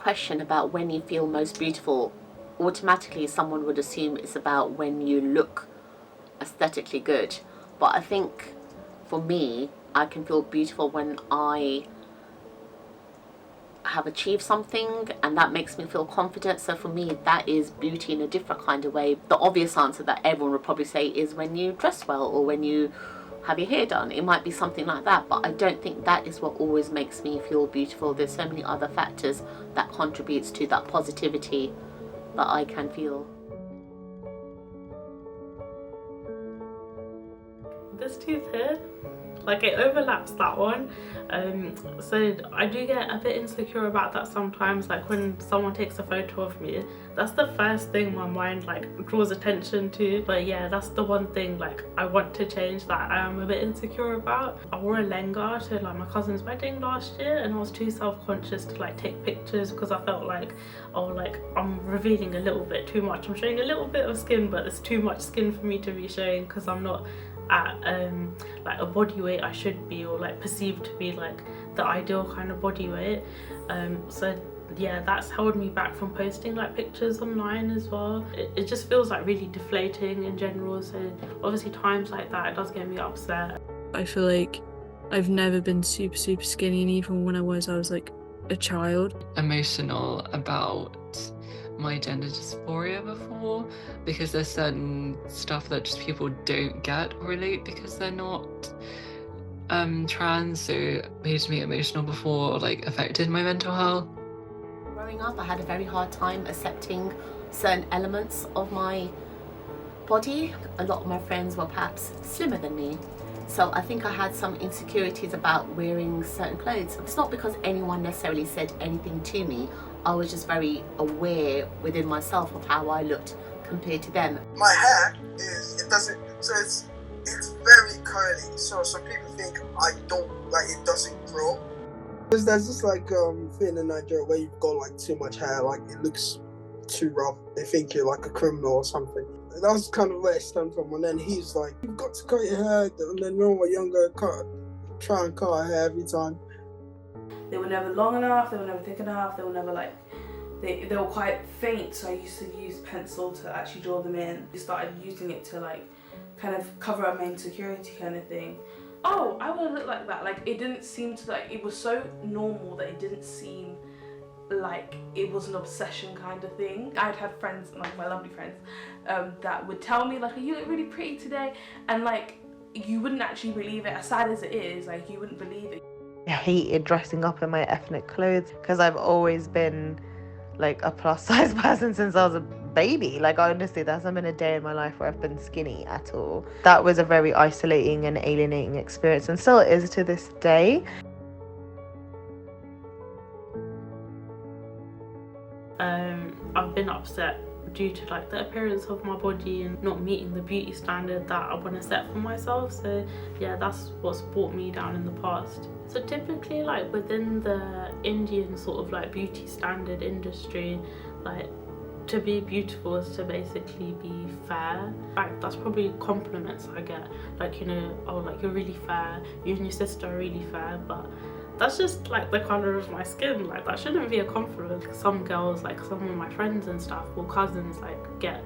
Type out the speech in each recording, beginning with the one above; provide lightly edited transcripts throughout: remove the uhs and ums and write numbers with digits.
question about when you feel most beautiful, automatically someone would assume it's about when you look aesthetically good. But I think for me, I can feel beautiful when I have achieved something, and that makes me feel confident. So for me, that is beauty in a different kind of way. The obvious answer that everyone would probably say is when you dress well or when you have your hair done. It might be something like that, but I don't think that is what always makes me feel beautiful. There's so many other factors that contributes to that positivity that I can feel. This tooth here, like it overlaps that one, so I do get a bit insecure about that sometimes. Like when someone takes a photo of me, that's the first thing my mind like draws attention to. But yeah, that's the one thing like I want to change that I am a bit insecure about. I wore a lenga to like my cousin's wedding last year, and I was too self-conscious to like take pictures because I felt like, oh, like I'm revealing a little bit too much. I'm showing a little bit of skin, but it's too much skin for me to be showing because I'm not at like a body weight I should be, or like perceived to be like the ideal kind of body weight. So yeah, that's held me back from posting like pictures online as well. It just feels like really deflating in general. So obviously times like that, it does get me upset. I feel like I've never been super skinny, and even when I was like a child. Emotional about my gender dysphoria before, because there's certain stuff that just people don't get or relate because they're not trans, so it made me emotional before, or like affected my mental health. Growing up, I had a very hard time accepting certain elements of my body. A lot of my friends were perhaps slimmer than me, so I think I had some insecurities about wearing certain clothes. It's not because anyone necessarily said anything to me. I was just very aware within myself of how I looked compared to them. My hair it's very curly, so some people think I don't, like, it doesn't grow. There's this like thing in Nigeria where you've got like too much hair, like it looks too rough. They think you're like a criminal or something. That was kind of where it stemmed from. And then he's like, you've got to cut your hair. And then when we were younger, try and cut our hair every time. They were never long enough, they were never thick enough, they were never like, they were quite faint, so I used to use pencil to actually draw them in. I started using it to like kind of cover up my insecurity kind of thing. Oh, I want to look like that. Like it didn't seem to, like, it was so normal that it didn't seem like it was an obsession kind of thing. I'd had friends, like my lovely friends, that would tell me like, you look really pretty today, and like you wouldn't actually believe it. As sad as it is, like you wouldn't believe it. I hated dressing up in my ethnic clothes because I've always been like a plus size person since I was a baby. Like honestly, there hasn't been a day in my life where I've been skinny at all. That was a very isolating and alienating experience, and still is to this day. I've been upset due to like the appearance of my body and not meeting the beauty standard that I want to set for myself. So yeah, that's what's brought me down in the past. So typically, like within the Indian sort of like beauty standard industry, like to be beautiful is to basically be fair. Like that's probably compliments I get, like, you know, oh, like you're really fair, you and your sister are really fair, but that's just like the colour of my skin. Like that shouldn't be a compliment. Some girls, like some of my friends and stuff, or cousins, like get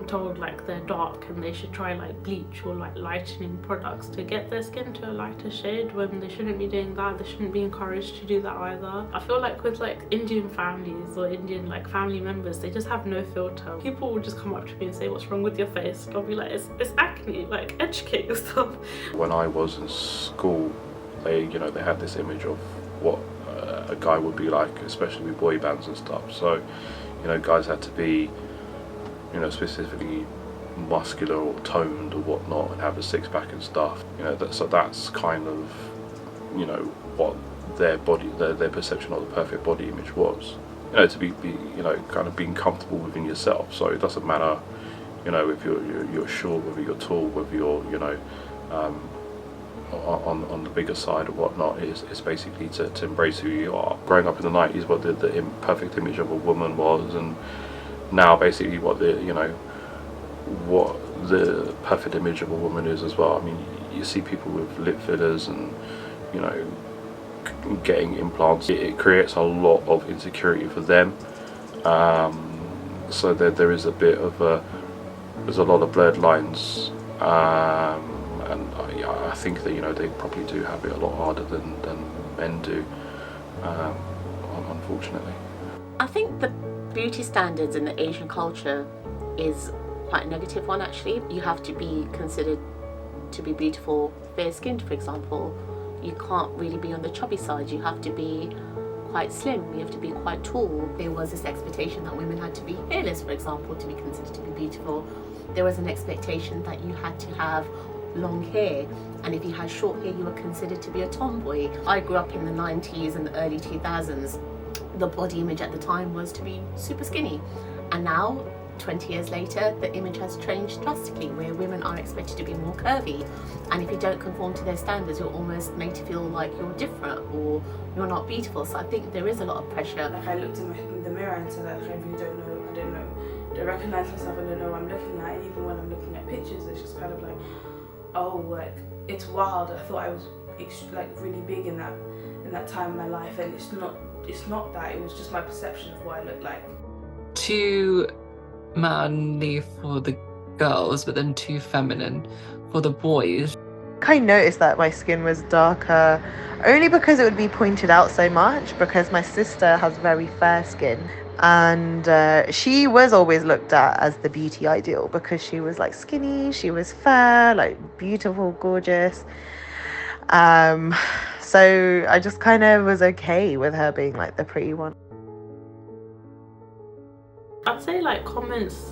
told like they're dark and they should try like bleach or like lightening products to get their skin to a lighter shade, when they shouldn't be doing that. They shouldn't be encouraged to do that either. I feel like with like Indian families or Indian like family members, they just have no filter. People will just come up to me and say, what's wrong with your face? And I'll be like, it's acne, like educate yourself. When I was in school, they had this image of what a guy would be like, especially with boy bands and stuff. So, guys had to be, specifically muscular or toned or whatnot, and have a six-pack and stuff. So that's kind of, what their body, their perception of the perfect body image was. To be kind of being comfortable within yourself. So it doesn't matter, if you're short, whether you're tall, whether you're, on the bigger side or whatnot. Is basically to embrace who you are. Growing up in the 90s, what the perfect image of a woman was, and now basically what the perfect image of a woman is as well. I mean, you see people with lip fillers and getting implants, it creates a lot of insecurity for them. So there is a bit of there's a lot of blurred lines, and I think that, you know, they probably do have it a lot harder than men do, unfortunately. I think the beauty standards in the Asian culture is quite a negative one, actually. You have to be considered to be beautiful, fair-skinned, for example. You can't really be on the chubby side. You have to be quite slim, you have to be quite tall. There was this expectation that women had to be hairless, for example, to be considered to be beautiful. There was an expectation that you had to have long hair, and if you had short hair you were considered to be a tomboy. I grew up in the 90s and the early 2000s. The body image at the time was to be super skinny, and now 20 years later the image has changed drastically, where women are expected to be more curvy, and if you don't conform to their standards you're almost made to feel like you're different or you're not beautiful. So I think there is a lot of pressure. Like, I looked in the mirror and said, like, I really don't know, don't recognize myself, I don't know what I'm looking at. And even when I'm looking at pictures, it's just kind of like, oh, like, it's wild. I thought I was like really big in that time in my life, and it's not that. It was just my perception of what I looked like. Too manly for the girls, but then too feminine for the boys. I noticed that my skin was darker only because it would be pointed out so much, because my sister has very fair skin, and she was always looked at as the beauty ideal because she was like skinny, she was fair, like beautiful, gorgeous. So I just kind of was okay with her being like the pretty one. I'd say like comments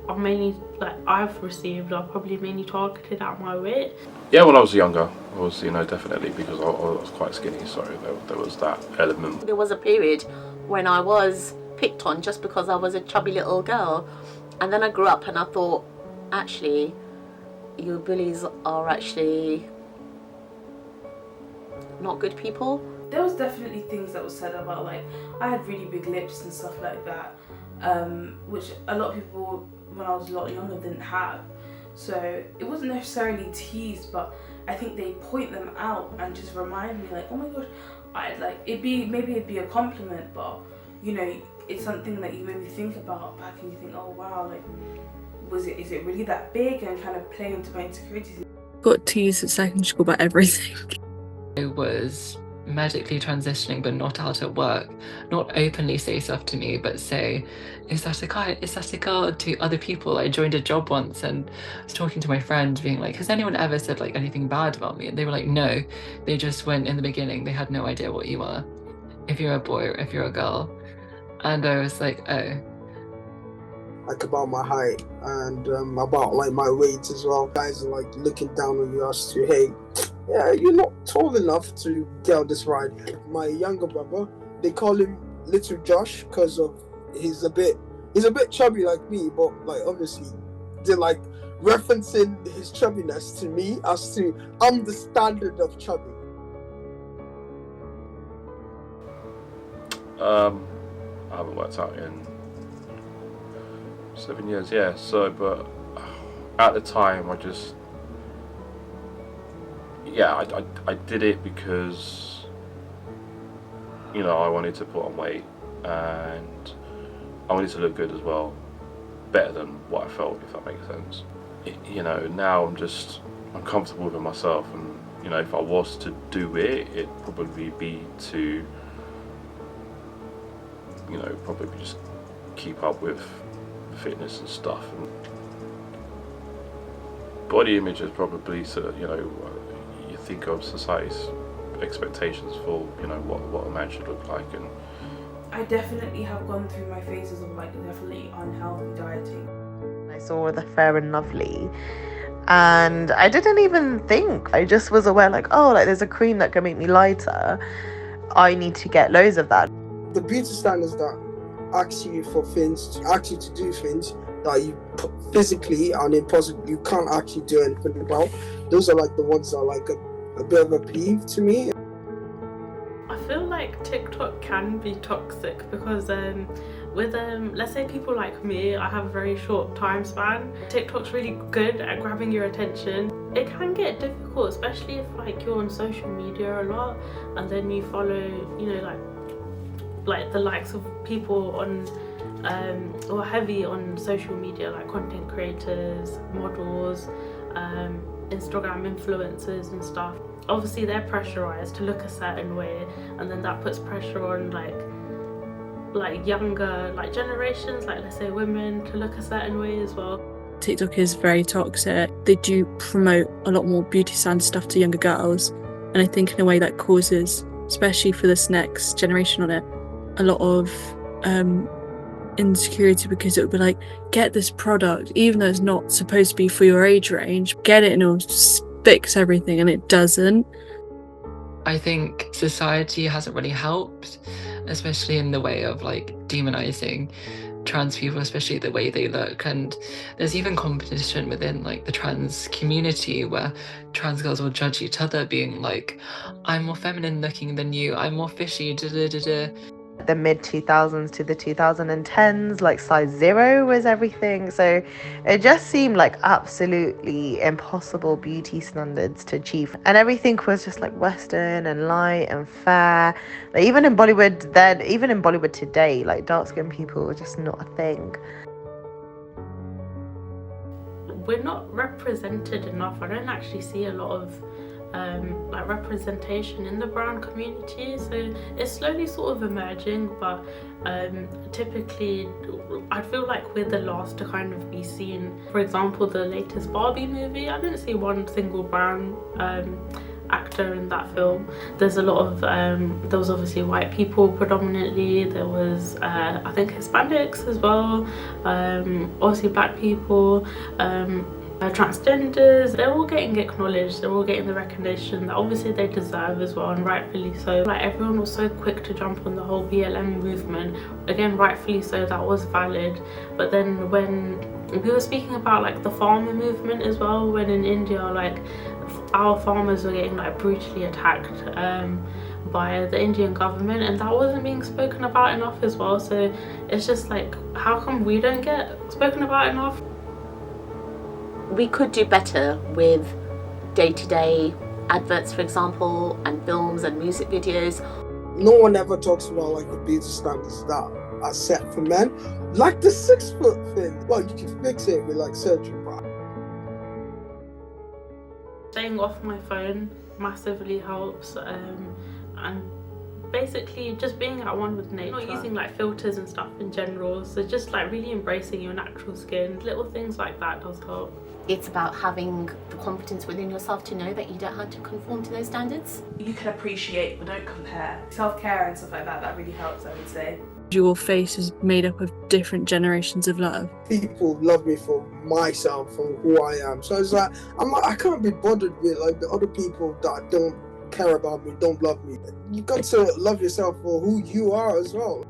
are mainly, like, I've received are probably mainly targeted at my weight. Yeah, when I was younger, I was, you know, definitely, because I was quite skinny, so there was that element. There was a period when I was picked on just because I was a chubby little girl, and then I grew up and I thought, actually, you bullies are actually not good people. There was definitely things that was said about, like, I had really big lips and stuff like that, which a lot of people when I was a lot younger didn't have. So it wasn't necessarily teased, but I think they point them out and just remind me, like, oh my gosh, it'd be a compliment, but, you know, it's something that you maybe think about back and you think, oh wow, like, is it really that big, and kind of play into my insecurities. Got teased at secondary school about everything. I was medically transitioning but not out at work, not openly say stuff to me, but say, is that a guy, is that a girl, to other people. I joined a job once and I was talking to my friend being like, has anyone ever said like anything bad about me? And they were like, no, they just went in the beginning, they had no idea what you are, if you're a boy or if you're a girl. And I was like, oh. Like, about my height and about like my weight as well. Guys are like looking down on you as to, hey, yeah, you're not tall enough to get on this ride. My younger brother, they call him Little Josh because of he's a bit chubby like me, but like obviously they're like referencing his chubbiness to me as to I'm the standard of chubby. I haven't worked out in 7 years, yeah. So, but at the time, I did it because, you know, I wanted to put on weight and I wanted to look good as well, better than what I felt, if that makes sense. You know, now I'm comfortable with myself, and you know, if I was to do it, it'd probably be to, you know, probably just keep up with fitness and stuff. And body image is probably sort of, you know, you think of society's expectations for, you know, what a man should look like. And I definitely have gone through my phases of like definitely unhealthy dieting. I saw the Fair and Lovely and I didn't even think. I just was aware like, oh, like there's a cream that can make me lighter. I need to get loads of that. The beauty standards that ask you for things, ask you to do things that you physically and impossible you can't actually do anything about. Those are like the ones that are like a bit of a peeve to me. I feel like TikTok can be toxic because With let's say people like me, I have a very short time span. TikTok's really good at grabbing your attention. It can get difficult, especially if like you're on social media a lot and then you follow, you know, like the likes of people on or heavy on social media, like content creators, models, Instagram influencers and stuff. Obviously they're pressurized to look a certain way, and then that puts pressure on like younger generations, like let's say women, to look a certain way as well. TikTok is very toxic. They do promote a lot more beauty standard stuff to younger girls, and I think in a way that causes, especially for this next generation on it, a lot of insecurity, because it would be like, get this product even though it's not supposed to be for your age range, get it and it'll fix everything, and it doesn't. I think society hasn't really helped, especially in the way of like demonizing trans people, especially the way they look. And there's even competition within like the trans community where trans girls will judge each other, being like, I'm more feminine looking than you, I'm more fishy, da da da da. The mid 2000s to the 2010s, like size 0 was everything, so it just seemed like absolutely impossible beauty standards to achieve, and everything was just like Western and light and fair. Like even in Bollywood then, even in Bollywood today, like dark skinned people were just not a thing. We're not represented enough. I don't actually see a lot of like representation in the brown community, so it's slowly sort of emerging, but typically I feel like we're the last to kind of be seen. For example, the latest Barbie movie, I didn't see one single brown actor in that film. There's a lot of there was obviously white people predominantly, there was I think Hispanics as well, obviously black people, transgenders. They're all getting acknowledged, they're all getting the recognition that obviously they deserve as well, and rightfully so. Like everyone was so quick to jump on the whole BLM movement, again rightfully so, that was valid. But then when we were speaking about like the farmer movement as well, when in India like our farmers were getting like brutally attacked by the Indian government, and that wasn't being spoken about enough as well. So it's just like, how come we don't get spoken about enough? We could do better with day-to-day adverts, for example, and films and music videos. No one ever talks about like the beauty standards that are set for men, like the 6 foot thing. Well, you can fix it with like surgery, but staying off my phone massively helps, and basically just being at one with nature, not using like filters and stuff in general, so just like really embracing your natural skin. Little things like that does help. It's about having the confidence within yourself to know that you don't have to conform to those standards. You can appreciate but don't compare. Self-care and stuff like that, that really helps, I would say. Your face is made up of different generations of love. people love me for myself, for who I am. So it's like I can't be bothered with like the other people that don't care about me, don't love me. You got to love yourself for who you are as well.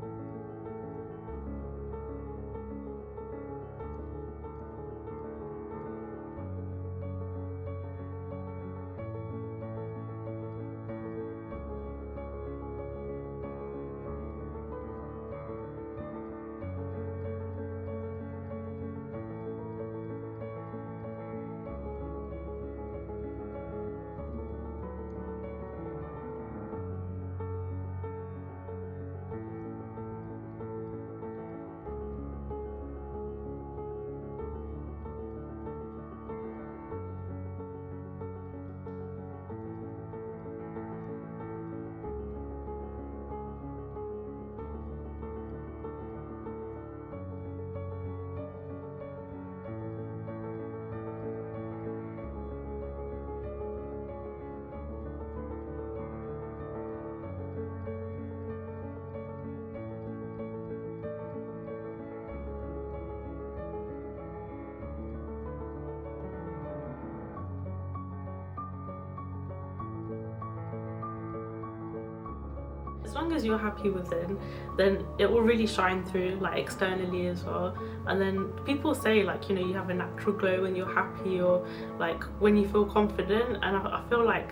As long as you're happy within, then it will really shine through like externally as well. And then people say like, you know, you have a natural glow when you're happy, or like when you feel confident, and I feel like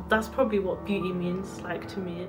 that's probably what beauty means like to me.